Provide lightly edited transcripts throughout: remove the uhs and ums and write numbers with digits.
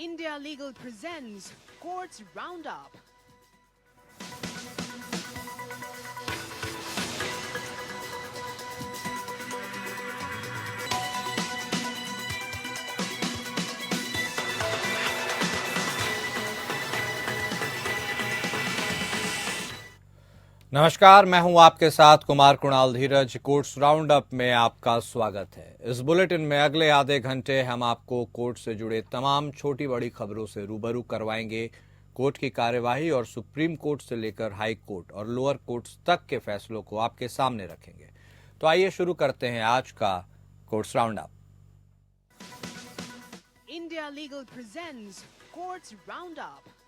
India Legal presents Courts Roundup. नमस्कार, मैं हूं आपके साथ कुमार कुणाल धीरज। कोर्ट्स राउंड अप में आपका स्वागत है। इस बुलेटिन में अगले आधे घंटे हम आपको कोर्ट से जुड़े तमाम छोटी बड़ी खबरों से रूबरू करवाएंगे। कोर्ट की कार्यवाही और सुप्रीम कोर्ट से लेकर हाई कोर्ट और लोअर कोर्ट्स तक के फैसलों को आपके सामने रखेंगे। तो आइए शुरू करते हैं आज का courts round up. India Legal presents Courts Roundup.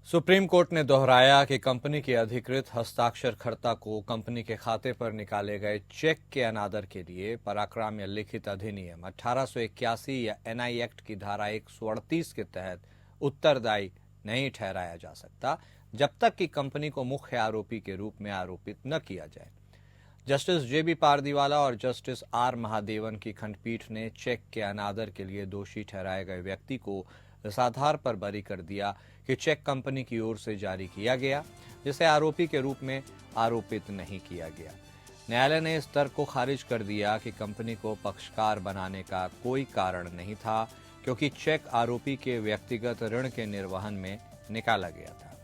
Supreme court ने दोहराया कि कंपनी के अधिकृत हस्ताक्षरकर्ता को कंपनी के खाते पर निकाले गए चेक के अनादर के लिए पराक्रम या लिखित अधिनियम 1881 या एनआई एक्ट की धारा 138 के तहत उत्तरदायी नहीं ठहराया जा सकता जब तक कि कंपनी को मुख्य आरोपी के रूप में आरोपित न किया जाए। जस्टिस जेबी पारदीवाला और जस्टिस आर महादेवन की खंडपीठ ने चेक के अनादर के लिए दोषी ठहराए गए व्यक्ति को इस आधार पर बरी कर दिया कि चेक कंपनी की ओर से जारी किया गया, जिसे आरोपी के रूप में आरोपित नहीं किया गया। न्यायालय ने इस तर्क को खारिज कर दिया कि कंपनी को पक्षकार बनाने का कोई कारण नहीं था, क्योंकि चेक आरोपी के व्यक्तिगत ऋण के निर्वहन में निकाला गया था,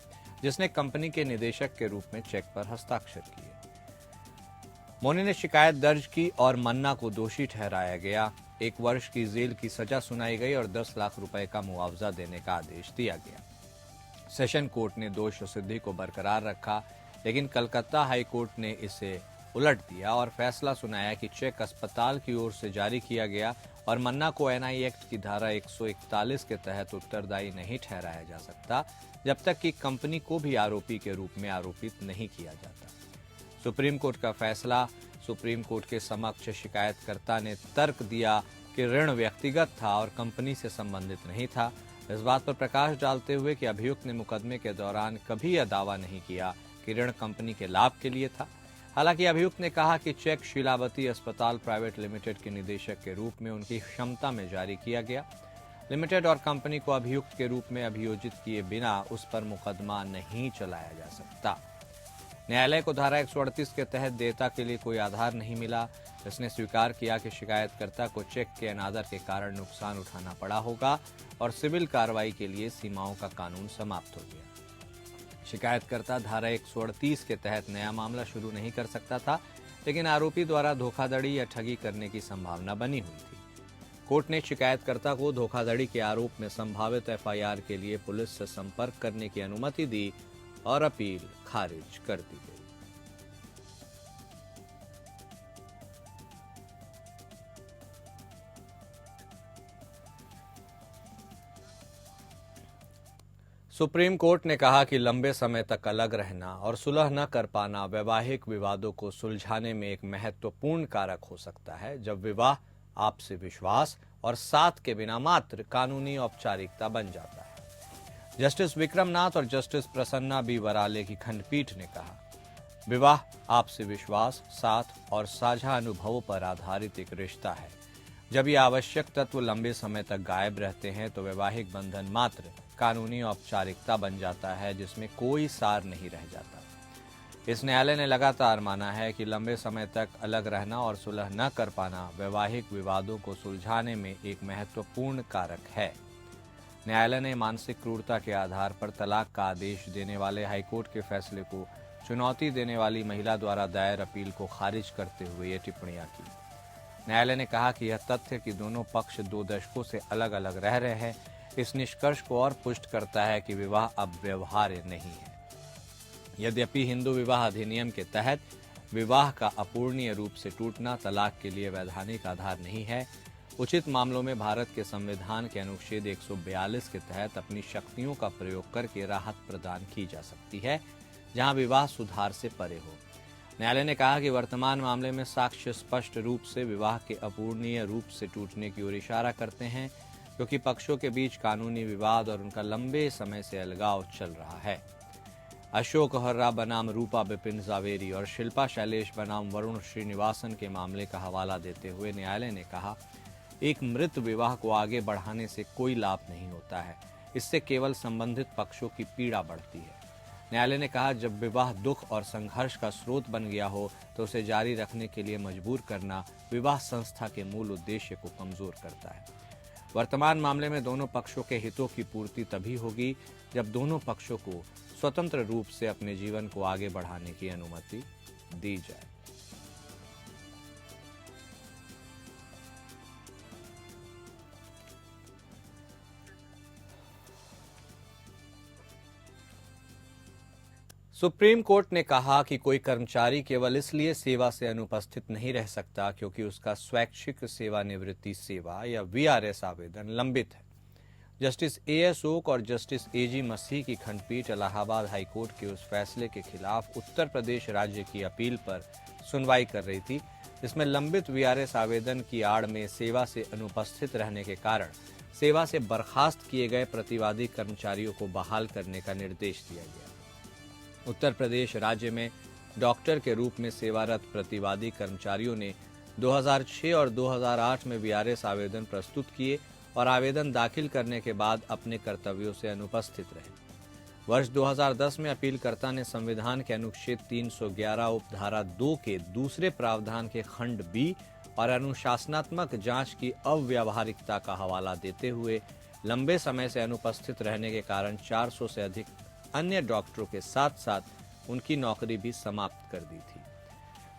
जिसने कंपनी के निदेशक के रूप में चेक पर हस्ताक्षर किए। मोनी ने शिकायत दर्ज की और मन्ना को दोषी ठहराया गया। 1 वर्ष की जेल की सजा सुनाई गई और 10 लाख रुपए का मुआवजा देने का आदेश दिया गया। सेशन कोर्ट ने दोष सिद्धि को बरकरार रखा, लेकिन कलकत्ता हाई कोर्ट ने इसे उलट दिया और फैसला सुनाया कि चेक अस्पताल की ओर से जारी किया गया और मन्ना को एनआई एक्ट की धारा 141 के तहत उत्तरदायी नहीं ठहराया जा सकता जब तक कि कंपनी को भी आरोपी के रूप में आरोपित नहीं किया जाता। सुप्रीम कोर्ट का फैसला। सुप्रीम कोर्ट के समक्ष शिकायतकर्ता ने तर्क दिया कि ऋण व्यक्तिगत था और कंपनी से संबंधित नहीं था। इस बात पर प्रकाश डालते हुए कि अभियुक्त ने मुकदमे के दौरान कभी यह दावा नहीं किया कि ऋण कंपनी के लाभ के लिए था। हालांकि अभियुक्त ने कहा कि चेक शीलावती अस्पताल प्राइवेट लिमिटेड के निदेशक के रूप में उनकी क्षमता में जारी किया गया। लिमिटेड और कंपनी को अभियुक्त के रूप में अभियोजित किए बिना उस पर मुकदमा नहीं चलाया जा सकता। न्यायालय को धारा 138 के तहत देयता के लिए कोई आधार नहीं मिला। इसने स्वीकार किया कि शिकायतकर्ता को चेक के अनादर के कारण नुकसान उठाना पड़ा होगा और सिविल कार्रवाई के लिए सीमाओं का कानून समाप्त हो गया। शिकायतकर्ता धारा 138 के तहत नया मामला शुरू नहीं कर सकता था, लेकिन आरोपी द्वारा धोखाधड़ी या ठगी करने की संभावना बनी हुई थी। कोर्ट ने शिकायतकर्ता को धोखाधड़ी के आरोप में संभावित एफआईआर के लिए पुलिस से संपर्क करने की अनुमति दी और अपील खारिज कर दी गई। सुप्रीम कोर्ट ने कहा कि लंबे समय तक अलग रहना और सुलह न कर पाना वैवाहिक विवादों को सुलझाने में एक महत्वपूर्ण कारक हो सकता है, जब विवाह आपसी विश्वास और साथ के बिना मात्र कानूनी औपचारिकता बन जाता है। जस्टिस विक्रमनाथ और जस्टिस प्रसन्ना बी वराले की खंडपीठ ने कहा, विवाह आपसी विश्वास, साथ और साझा अनुभवों पर आधारित एक रिश्ता है। जब ये आवश्यक तत्व लंबे समय तक गायब रहते हैं तो वैवाहिक बंधन मात्र कानूनी औपचारिकता बन जाता है, जिसमें कोई सार नहीं रह जाता। इस न्यायालय ने लगातार माना है कि लंबे समय तक अलग रहना और सुलह न कर पाना वैवाहिक विवादों को सुलझाने में एक महत्वपूर्ण कारक है। न्यायालय ने मानसिक क्रूरता के आधार पर तलाक का आदेश देने वाले हाईकोर्ट के फैसले को चुनौती देने वाली महिला द्वारा दायर अपील को खारिज करते हुए ये टिप्पणियां की। न्यायालय ने कहा कि यह तथ्य कि दोनों पक्ष 2 दशकों से अलग अलग रह रहे हैं, इस निष्कर्ष को और पुष्ट करता है कि विवाह अब व्यवहार्य नहीं है। यद्यपि हिंदू विवाह अधिनियम के तहत विवाह का अपूर्णीय रूप से टूटना तलाक के लिए वैधानिक आधार नहीं है, उचित मामलों में भारत के संविधान के अनुच्छेद 142 के तहत अपनी शक्तियों का प्रयोग करके राहत प्रदान की जा सकती है, जहां विवाह सुधार से परे हो। न्यायालय ने कहा कि वर्तमान मामले में साक्ष्य स्पष्ट रूप से विवाह के अपूर्णीय रूप से टूटने की ओर इशारा करते हैं, क्योंकि पक्षों के बीच कानूनी विवाद और उनका लंबे समय से अलगाव चल रहा है। अशोक हर्रा बनाम रूपा बिपिन जावेरी और शिल्पा शैलेश बनाम वरुण श्रीनिवासन के मामले का हवाला देते हुए न्यायालय ने कहा, एक मृत विवाह को आगे बढ़ाने से कोई लाभ नहीं होता है, इससे केवल संबंधित पक्षों की पीड़ा बढ़ती है। न्यायालय ने कहा, जब विवाह दुख और संघर्ष का स्रोत बन गया हो तो उसे जारी रखने के लिए मजबूर करना विवाह संस्था के मूल उद्देश्य को कमजोर करता है। वर्तमान मामले में दोनों पक्षों के हितों की पूर्ति तभी होगी जब दोनों पक्षों को स्वतंत्र रूप से अपने जीवन को आगे बढ़ाने की अनुमति दी जाए। सुप्रीम कोर्ट ने कहा कि कोई कर्मचारी केवल इसलिए सेवा से अनुपस्थित नहीं रह सकता क्योंकि उसका स्वैच्छिक सेवानिवृत्ति सेवा या वीआरएस आवेदन लंबित है। जस्टिस एएस ओक और जस्टिस एजी मसीह की खंडपीठ इलाहाबाद हाईकोर्ट के उस फैसले के खिलाफ उत्तर प्रदेश राज्य की अपील पर सुनवाई कर रही थी, जिसमें लंबित वीआरएस आवेदन की आड़ में सेवा से अनुपस्थित रहने के कारण सेवा से बर्खास्त किए गए प्रतिवादी कर्मचारियों को बहाल करने का निर्देश दिया गया। उत्तर प्रदेश राज्य में डॉक्टर के रूप में सेवारत प्रतिवादी कर्मचारियों ने 2006 और 2008 में वीआरएस आवेदन प्रस्तुत किए और आवेदन दाखिल करने के बाद अपने कर्तव्यों से अनुपस्थित रहे। वर्ष 2010 में अपीलकर्ता ने संविधान के अनुच्छेद 311 उपधारा 2 के दूसरे प्रावधान के खंड बी और अनुशासनात्मक जांच की अव्यावहारिकता का हवाला देते हुए लंबे समय से अनुपस्थित रहने के कारण 400 से अधिक अन्य डॉक्टरों के साथ साथ उनकी नौकरी भी समाप्त कर दी थी।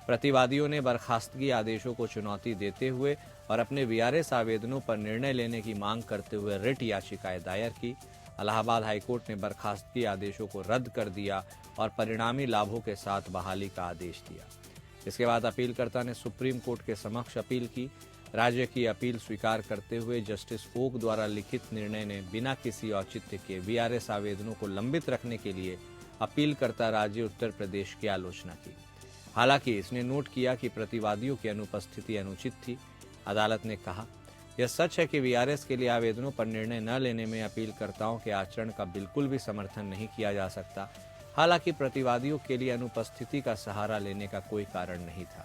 प्रतिवादियों ने बर्खास्तगी आदेशों को चुनौती देते हुए और अपने वीआरएस आवेदनों पर निर्णय लेने की मांग करते हुए रिट याचिकाएं दायर की। इलाहाबाद हाईकोर्ट ने बर्खास्तगी आदेशों को रद्द कर दिया और परिणामी लाभों के साथ बहाली का आदेश दिया। इसके बाद अपीलकर्ता ने सुप्रीम कोर्ट के समक्ष अपील की। राज्य की अपील स्वीकार करते हुए जस्टिस ओक द्वारा लिखित निर्णय ने बिना किसी औचित्य के वीआरएस आवेदनों को लंबित रखने के लिए अपीलकर्ता राज्य उत्तर प्रदेश की आलोचना की। हालांकि इसने नोट किया कि प्रतिवादियों की अनुपस्थिति अनुचित थी। अदालत ने कहा, यह सच है कि वीआरएस के लिए आवेदनों पर निर्णय न लेने में अपीलकर्ताओं के आचरण का बिल्कुल भी समर्थन नहीं किया जा सकता। हालांकि प्रतिवादियों के लिए अनुपस्थिति का सहारा लेने का कोई कारण नहीं था।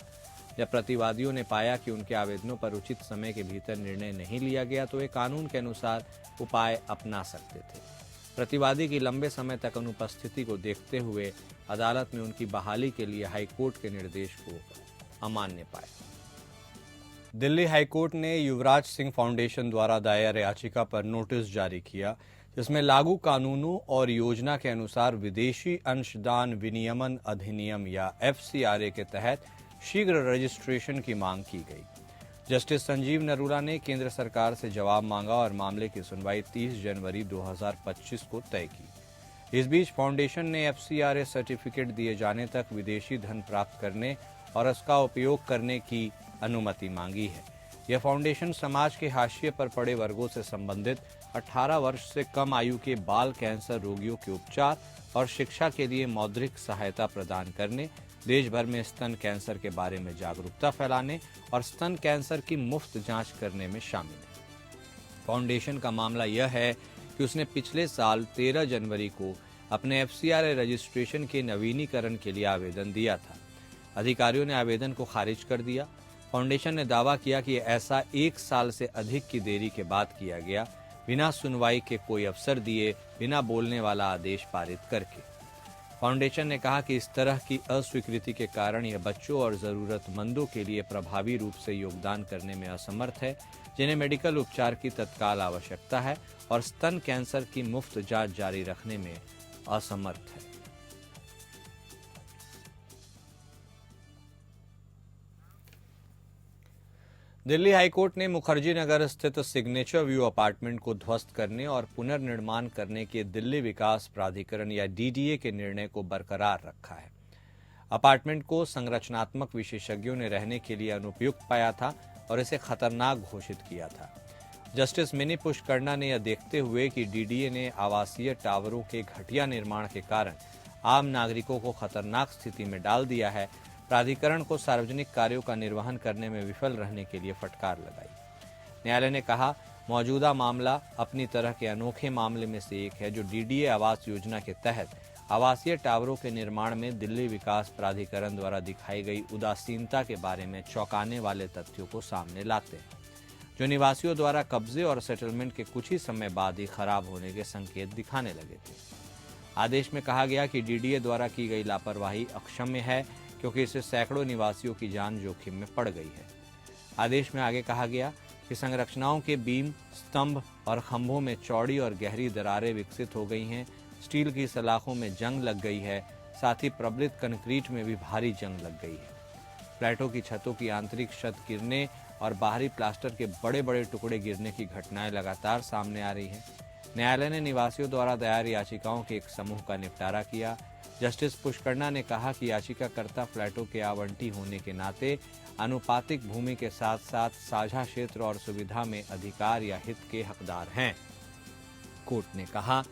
जब प्रतिवादियों ने पाया कि उनके आवेदनों पर उचित समय के भीतर निर्णय नहीं लिया गया तो वे कानून के अनुसार उपाय अपना सकते थे। प्रतिवादी की लंबे समय तक अनुपस्थिति को देखते हुए अदालत ने उनकी बहाली के लिए हाईकोर्ट के निर्देश को अमान्य पाया। दिल्ली हाईकोर्ट ने युवराज सिंह फाउंडेशन द्वारा दायर याचिका पर नोटिस जारी किया, जिसमें लागू कानूनों और योजना के अनुसार विदेशी अंशदान विनियमन अधिनियम या FCRA के तहत शीघ्र रजिस्ट्रेशन की मांग की गई। जस्टिस संजीव नरूला ने केंद्र सरकार से जवाब मांगा और मामले की सुनवाई 30 जनवरी 2025 को तय की। इस बीच फाउंडेशन ने FCRA सर्टिफिकेट दिए जाने तक विदेशी धन प्राप्त करने और उसका उपयोग करने की अनुमति मांगी है। यह फाउंडेशन समाज के हाशिए पर पड़े वर्गों से संबंधित 18 वर्ष से कम आयु के बाल कैंसर रोगियों के उपचार और शिक्षा के लिए मौद्रिक सहायता प्रदान करने, देश भर में स्तन कैंसर के बारे में जागरूकता फैलाने और स्तन कैंसर की मुफ्त जांच करने में शामिल है। फाउंडेशन का मामला यह है कि उसने पिछले साल 13 जनवरी को अपने FCRA रजिस्ट्रेशन के नवीनीकरण के लिए आवेदन दिया था। अधिकारियों ने आवेदन को खारिज कर दिया। फाउंडेशन ने दावा किया कि ऐसा 1 साल से अधिक की देरी के बाद किया गया, बिना सुनवाई के कोई अवसर दिए, बिना बोलने वाला आदेश पारित करके। फाउंडेशन ने कहा कि इस तरह की अस्वीकृति के कारण यह बच्चों और जरूरतमंदों के लिए प्रभावी रूप से योगदान करने में असमर्थ है, जिन्हें मेडिकल उपचार की तत्काल आवश्यकता है और स्तन कैंसर की मुफ्त जांच जारी रखने में असमर्थ है। दिल्ली हाईकोर्ट ने मुखर्जी नगर स्थित सिग्नेचर व्यू अपार्टमेंट को ध्वस्त करने और पुनर्निर्माण करने के दिल्ली विकास प्राधिकरण या DDA के निर्णय को बरकरार रखा है। अपार्टमेंट को संरचनात्मक विशेषज्ञों ने रहने के लिए अनुपयुक्त पाया था और इसे खतरनाक घोषित किया था। जस्टिस मिनी पुष्करना ने यह देखते हुए कि DDA ने आवासीय टावरों के घटिया निर्माण के कारण आम नागरिकों को खतरनाक स्थिति में डाल दिया है, प्राधिकरण को सार्वजनिक कार्यों का निर्वहन करने में विफल रहने के लिए फटकार लगाई। न्यायालय ने कहा, मौजूदा मामला अपनी तरह के अनोखे मामले में से एक है जो डीडीए आवास योजना के तहत आवासीय टावरों के निर्माण में दिल्ली विकास प्राधिकरण द्वारा दिखाई गई उदासीनता के बारे में चौंकाने वाले तथ्यों को सामने लाते हैं, जो निवासियों द्वारा कब्जे और सेटलमेंट के कुछ ही समय बाद ही खराब होने के संकेत दिखाने लगे थे। आदेश में कहा गया कि डीडीए द्वारा की गई लापरवाही अक्षम्य है, क्योंकि इससे सैकड़ों निवासियों की जान जोखिम में पड़ गई है। आदेश में आगे कहा गया कि संरचनाओं के बीम, स्तंभ और खंभों में चौड़ी और गहरी दरारें विकसित हो गई हैं, स्टील की सलाखों में जंग लग गई है, साथ ही प्रबलित कंक्रीट में भी भारी जंग लग गई है। फ्लैटों की छतों की आंतरिक छत गिरने और बाहरी प्लास्टर के बड़े बड़े टुकड़े गिरने की घटनाएं लगातार सामने आ रही हैं। न्यायालय ने निवासियों द्वारा दायर याचिकाओं के एक समूह का निपटारा किया। जस्टिस पुष्करना ने कहा कि याचिकाकर्ता फ्लैटों के आवंटी होने के नाते आनुपातिक भूमि के साथ साथ साझा क्षेत्र और सुविधा में अधिकार या हित के हकदार हैं। कोर्ट ने कहा,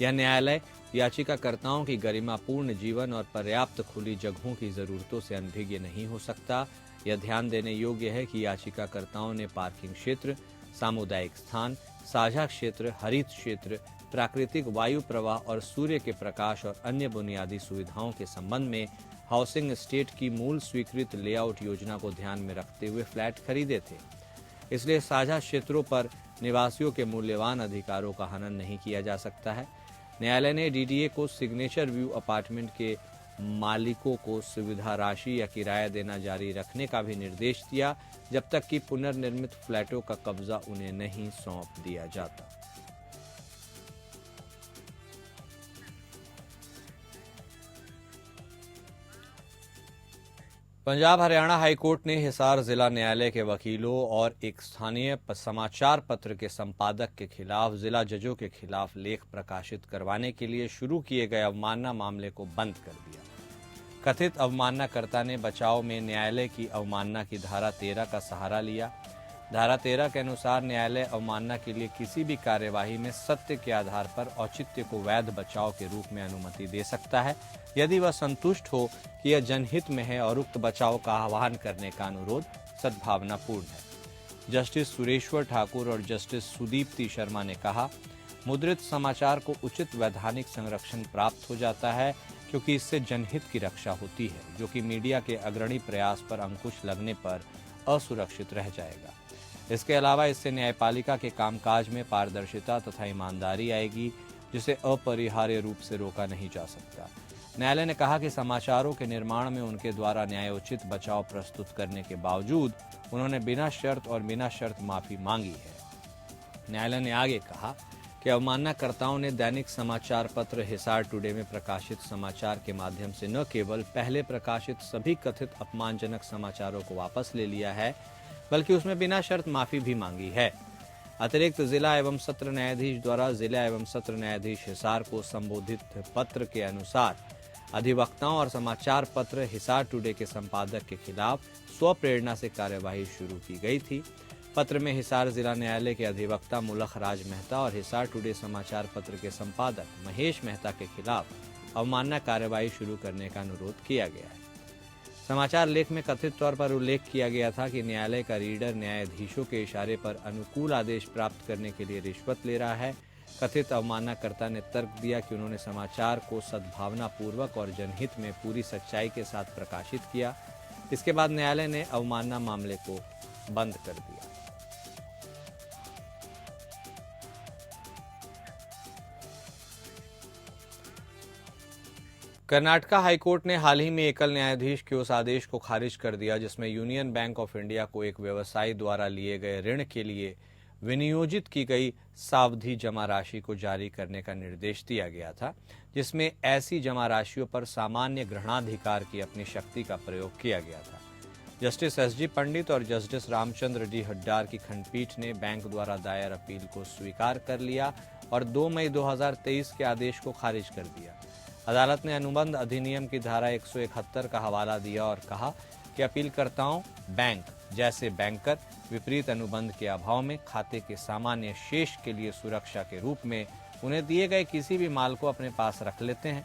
यह न्यायालय याचिकाकर्ताओं की गरिमापूर्ण जीवन और पर्याप्त खुली जगहों की जरूरतों से अनभिज्ञ नहीं हो सकता। यह ध्यान देने योग्य है कि याचिकाकर्ताओं ने पार्किंग क्षेत्र, सामुदायिक स्थान, साझा क्षेत्र, हरित क्षेत्र, प्राकृतिक वायु प्रवाह और सूर्य के प्रकाश और अन्य बुनियादी सुविधाओं के संबंध में हाउसिंग एस्टेट की मूल स्वीकृत लेआउट योजना को ध्यान में रखते हुए फ्लैट खरीदे थे। इसलिए साझा क्षेत्रों पर निवासियों के मूल्यवान अधिकारों का हनन नहीं किया जा सकता है। न्यायालय ने डीडीए को सिग्नेचर व्यू अपार्टमेंट के मालिकों को सुविधा राशि या किराया देना जारी रखने का भी निर्देश दिया, जब तक कि पुनर्निर्मित फ्लैटों का कब्जा उन्हें नहीं सौंप दिया जाता। पंजाब हरियाणा हाईकोर्ट ने हिसार जिला न्यायालय के वकीलों और एक स्थानीय समाचार पत्र के संपादक के खिलाफ जिला जजों के खिलाफ लेख प्रकाशित करवाने के लिए शुरू किए गए अवमानना मामले को बंद कर दिया। कथित अवमाननाकर्ता ने बचाव में न्यायालय की अवमानना की धारा 13 का सहारा लिया। धारा 13 के अनुसार न्यायालय अवमानना के लिए किसी भी कार्यवाही में सत्य के आधार पर औचित्य को वैध बचाव के रूप में अनुमति दे सकता है, यदि वह संतुष्ट हो कि यह जनहित में है और उक्त बचाव का आह्वान करने का अनुरोध सद्भावनापूर्ण है। जस्टिस सुरेश्वर ठाकुर और जस्टिस सुदीप्ति शर्मा ने कहा, मुद्रित समाचार को उचित वैधानिक संरक्षण प्राप्त हो जाता है, क्योंकि इससे जनहित की रक्षा होती है, जो कि मीडिया के अग्रणी प्रयास पर अंकुश लगने पर असुरक्षित रह जाएगा। इसके अलावा इससे न्यायपालिका के कामकाज में पारदर्शिता तथा ईमानदारी आएगी, जिसे अपरिहार्य रूप से रोका नहीं जा सकता। न्यायालय ने कहा कि समाचारों के निर्माण में उनके द्वारा न्यायोचित बचाव प्रस्तुत करने के बावजूद उन्होंने बिना शर्त और बिना शर्त माफी मांगी है। न्यायालय ने आगे कहा कि अवमाननाकर्ताओं ने दैनिक समाचार पत्र हिसार टुडे में प्रकाशित समाचार के माध्यम से न केवल पहले प्रकाशित सभी कथित अपमानजनक समाचारों को वापस ले लिया है, बल्कि उसमें बिना शर्त माफी भी मांगी है। अतिरिक्त जिला एवं सत्र न्यायाधीश द्वारा जिला एवं सत्र न्यायाधीश हिसार को संबोधित पत्र के अनुसार अधिवक्ताओं और समाचार पत्र हिसार टुडे के संपादक के खिलाफ स्वप्रेरणा से कार्यवाही शुरू की गई थी। पत्र में हिसार जिला न्यायालय के अधिवक्ता मुलख राज मेहता और हिसार टुडे समाचार पत्र के संपादक महेश मेहता के खिलाफ अवमानना कार्यवाही शुरू करने का अनुरोध किया गया है। समाचार लेख में कथित तौर पर उल्लेख किया गया था कि न्यायालय का रीडर न्यायाधीशों के इशारे पर अनुकूल आदेश प्राप्त करने के लिए रिश्वत ले रहा है। कथित अवमाननाकर्ता ने तर्क दिया कि उन्होंने समाचार को सद्भावनापूर्वक और जनहित में पूरी सच्चाई के साथ प्रकाशित किया। इसके बाद न्यायालय ने अवमानना मामले को बंद कर दिया। कर्नाटका हाईकोर्ट ने हाल ही में एकल न्यायाधीश के उस आदेश को खारिज कर दिया जिसमें यूनियन बैंक ऑफ इंडिया को एक व्यवसायी द्वारा लिए गए ऋण के लिए विनियोजित की गई सावधि जमा राशि को जारी करने का निर्देश दिया गया था, जिसमें ऐसी जमा राशियों पर सामान्य ग्रहणाधिकार की अपनी शक्ति का प्रयोग किया गया था। जस्टिस एस जी पंडित और जस्टिस रामचंद्र डी हड्डार की खंडपीठ ने बैंक द्वारा दायर अपील को स्वीकार कर लिया और 2 मई 2023 के आदेश को खारिज कर दिया। अदालत ने अनुबंध अधिनियम की धारा 171 का हवाला दिया और कहा कि अपीलकर्ताओं बैंक जैसे बैंकर विपरीत अनुबंध के अभाव में खाते के सामान्य शेष के लिए सुरक्षा के रूप में उन्हें दिए गए किसी भी माल को अपने पास रख लेते हैं।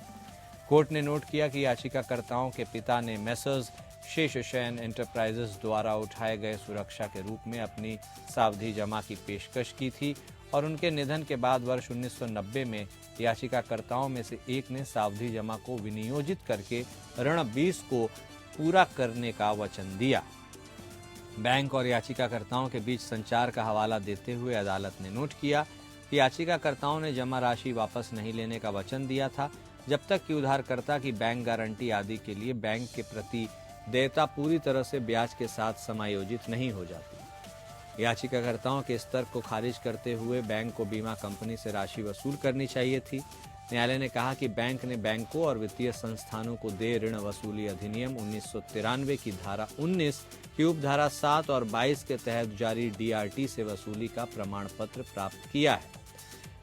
कोर्ट ने नोट किया कि याचिकाकर्ताओं के पिता ने मेसर्स शेषशयन एंटरप्राइजेस द्वारा उठाए गए सुरक्षा के रूप में अपनी सावधि जमा की पेशकश की थी और उनके निधन के बाद वर्ष 1990 में याचिकाकर्ताओं में से एक ने सावधि जमा को विनियोजित करके ऋण 20 को पूरा करने का वचन दिया। बैंक और याचिकाकर्ताओं के बीच संचार का हवाला देते हुए अदालत ने नोट किया कि याचिकाकर्ताओं ने जमा राशि वापस नहीं लेने का वचन दिया था जब तक कि उधारकर्ता की बैंक गारंटी आदि के लिए बैंक के प्रति देयता पूरी तरह से ब्याज के साथ समायोजित नहीं हो जाती। याचिकाकर्ताओं के इस तर्क को खारिज करते हुए बैंक को बीमा कंपनी से राशि वसूल करनी चाहिए थी। न्यायालय ने कहा कि बैंक ने बैंकों और वित्तीय संस्थानों को देय ऋण वसूली अधिनियम 1993 की धारा 19 की उपधारा 7 और 22 के तहत जारी DRT से वसूली का प्रमाण पत्र प्राप्त किया है।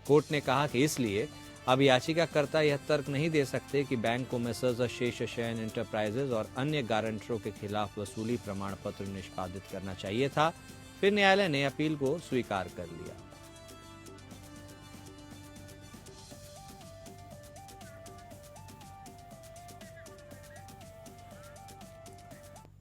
कोर्ट ने कहा कि इसलिए अब याचिकाकर्ता यह तर्क नहीं दे सकते कि बैंक को मेसर्स शेषशयन एंटरप्राइजेज और अन्य गारंटरों के खिलाफ वसूली प्रमाण पत्र निष्पादित करना चाहिए था। फिर न्यायालय ने अपील को स्वीकार कर लिया।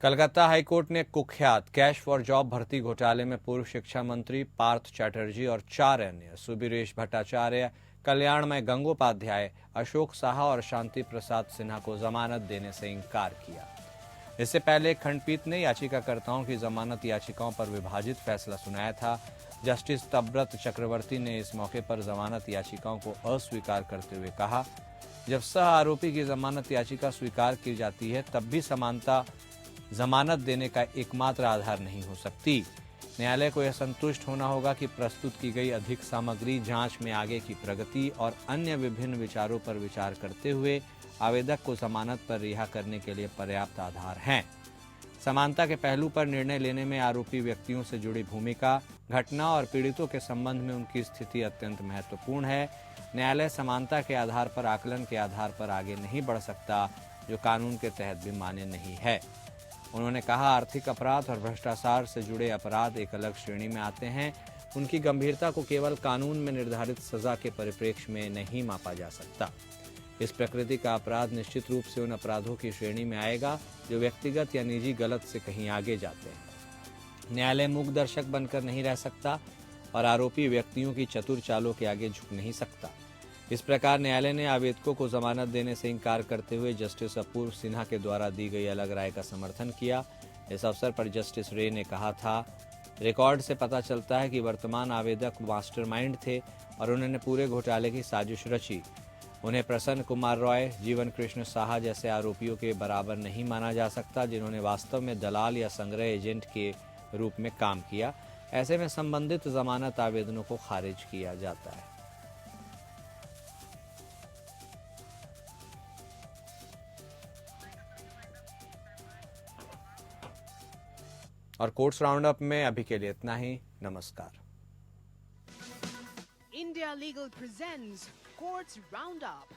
कलकत्ता हाईकोर्ट ने कुख्यात कैश फॉर जॉब भर्ती घोटाले में पूर्व शिक्षा मंत्री पार्थ चैटर्जी और 4 अन्य सुबीरेश भट्टाचार्य, कल्याणमय गंगोपाध्याय, अशोक साहा और शांति प्रसाद सिन्हा को जमानत देने से इनकार किया। इससे पहले खंडपीठ ने याचिकाकर्ताओं की जमानत याचिकाओं पर विभाजित फैसला सुनाया था। जस्टिस तब्रत चक्रवर्ती ने इस मौके पर जमानत याचिकाओं को अस्वीकार करते हुए कहा, जब सह आरोपी की जमानत याचिका स्वीकार की जाती है तब भी समानता जमानत देने का एकमात्र आधार नहीं हो सकती। न्यायालय को यह संतुष्ट होना होगा कि प्रस्तुत की गई अधिक सामग्री जांच में आगे की प्रगति और अन्य विभिन्न विचारों पर विचार करते हुए आवेदक को जमानत पर रिहा करने के लिए पर्याप्त आधार हैं। समानता के पहलू पर निर्णय लेने में आरोपी व्यक्तियों से जुड़ी भूमिका, घटना और पीड़ितों के संबंध में उनकी स्थिति अत्यंत महत्वपूर्ण है। न्यायालय समानता के आधार पर आकलन के आधार पर आगे नहीं बढ़ सकता, जो कानून के तहत भी मान्य नहीं है। उन्होंने कहा, आर्थिक अपराध और भ्रष्टाचार से जुड़े अपराध एक अलग श्रेणी में आते हैं। उनकी गंभीरता को केवल कानून में निर्धारित सजा के परिप्रेक्ष्य में नहीं मापा जा सकता। इस प्रकृति का अपराध निश्चित रूप से उन अपराधों की श्रेणी में आएगा जो व्यक्तिगत या निजी गलत से कहीं आगे जाते हैं। न्यायालय मूक दर्शक बनकर नहीं रह सकता और आरोपी व्यक्तियों की चतुर चालों के आगे झुक नहीं सकता। इस प्रकार न्यायालय ने आवेदकों को जमानत देने से इनकार करते हुए जस्टिस अपूर्व सिन्हा के द्वारा दी गई अलग राय का समर्थन किया। इस अवसर पर जस्टिस रे ने कहा था, रिकॉर्ड से पता चलता है कि वर्तमान आवेदक मास्टरमाइंड थे और उन्होंने पूरे घोटाले की साजिश रची। उन्हें प्रसन्न कुमार रॉय, जीवन कृष्ण साहा जैसे आरोपियों के बराबर नहीं माना जा सकता, जिन्होंने वास्तव में दलाल या संग्रह एजेंट के रूप में काम किया। ऐसे में संबंधित जमानत आवेदनों को खारिज किया जाता है। और कोर्ट्स राउंड अप में अभी के लिए इतना ही। नमस्कार। India Legal presents Courts Roundup.